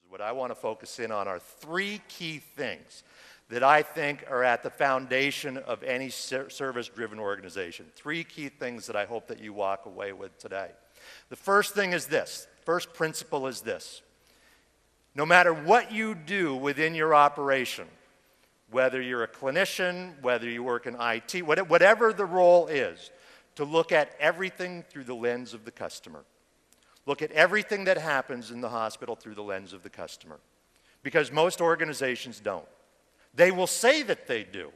What I want to focus in on are three key things that I think are at the foundation of any service-driven organization. Three key things that I hope that you walk away with today. The first thing is this. First principle is this. No matter what you do within your operation, whether you're a clinician, whether you work in IT, whatever the role is, to look at everything through the lens of the customer. Look at everything that happens in the hospital through the lens of the customer. Because most organizations don't. They will say that they do,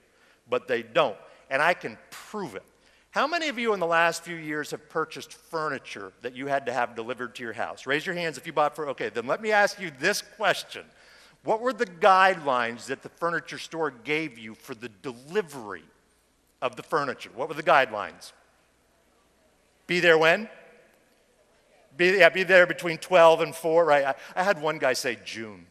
but they don't. And I can prove it. How many of you in the last few years have purchased furniture that you had to have delivered to your house? Raise your hands if you bought okay, then let me ask you this question. What were the guidelines that the furniture store gave you for the delivery of the furniture? What were the guidelines? Be there when? Be there between 12 and 4, right? I had one guy say June.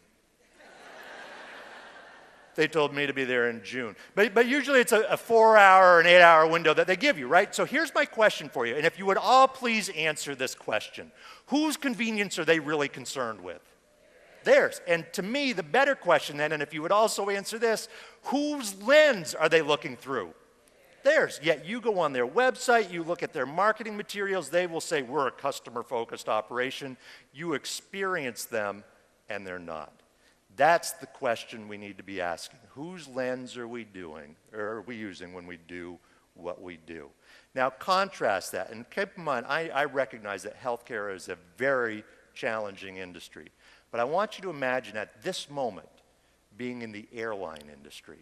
They told me to be there in June. But usually it's a 4-hour or an 8-hour window that they give you, right? So here's my question for you, and if you would all please answer this question. Whose convenience are they really concerned with? Theirs. And to me, the better question then, and if you would also answer this, whose lens are they looking through? Theirs. Yet you go on their website, you look at their marketing materials, they will say, we're a customer-focused operation. You experience them, and they're not. That's the question we need to be asking. Whose lens are we using when we do what we do? Now, contrast that, and keep in mind, I recognize that healthcare is a very challenging industry. But I want you to imagine at this moment being in the airline industry.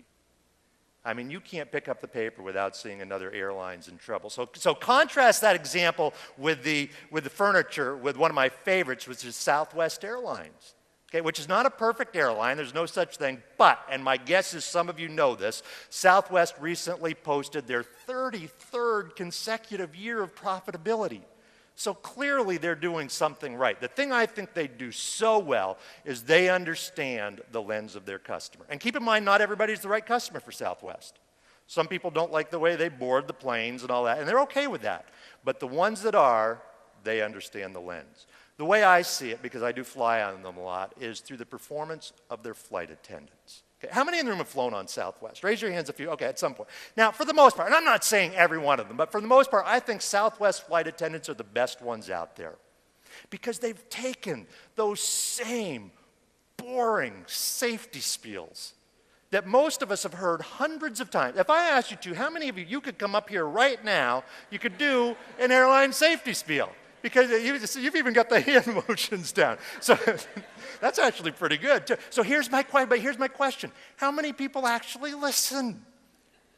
I mean, you can't pick up the paper without seeing another airline's in trouble. So contrast that example with the furniture with one of my favorites, which is Southwest Airlines, okay, which is not a perfect airline. There's no such thing. But, and my guess is some of you know this, Southwest recently posted their 33rd consecutive year of profitability. So clearly they're doing something right. The thing I think they do so well is they understand the lens of their customer. And keep in mind, not everybody's the right customer for Southwest. Some people don't like the way they board the planes and all that, and they're okay with that. But the ones that are, they understand the lens. The way I see it, because I do fly on them a lot, is through the performance of their flight attendants. Okay, how many in the room have flown on Southwest? Raise your hands if you, okay, at some point. Now, for the most part, and I'm not saying every one of them, but for the most part, I think Southwest flight attendants are the best ones out there. Because they've taken those same boring safety spiels that most of us have heard hundreds of times. If I asked you to, how many of you could come up here right now, you could do an airline safety spiel? Because you've even got the hand motions down. So that's actually pretty good, too. So here's my question. How many people actually listen?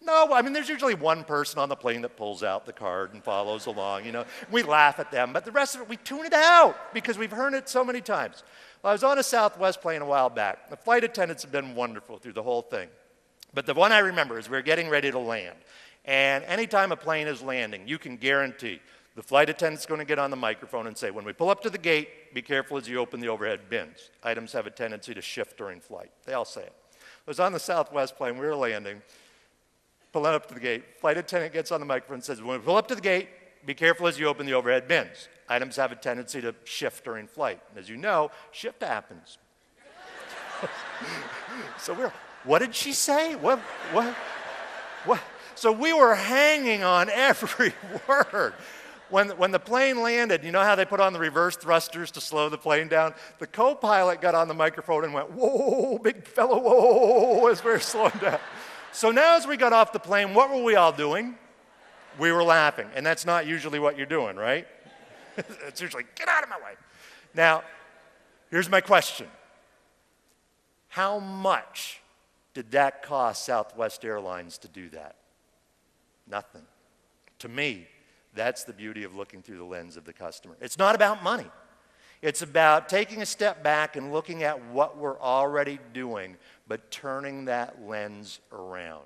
No, I mean, there's usually one person on the plane that pulls out the card and follows along, you know. We laugh at them, but the rest of it, we tune it out because we've heard it so many times. Well, I was on a Southwest plane a while back. The flight attendants have been wonderful through the whole thing. But the one I remember is we were getting ready to land. And anytime a plane is landing, you can guarantee the flight attendant's going to get on the microphone and say, when we pull up to the gate, be careful as you open the overhead bins. Items have a tendency to shift during flight. They all say it. I was on the Southwest plane, we were landing, pulling up to the gate. Flight attendant gets on the microphone and says, when we pull up to the gate, be careful as you open the overhead bins. Items have a tendency to shift during flight. And as you know, shift happens. So what did she say? What? So we were hanging on every word. When the plane landed, you know how they put on the reverse thrusters to slow the plane down? The co-pilot got on the microphone and went, whoa, big fellow, whoa, as we were slowing down. So now as we got off the plane, what were we all doing? We were laughing. And that's not usually what you're doing, right? It's usually, get out of my way. Now, here's my question. How much did that cost Southwest Airlines to do that? Nothing. To me, that's the beauty of looking through the lens of the customer. It's not about money. It's about taking a step back and looking at what we're already doing, but turning that lens around.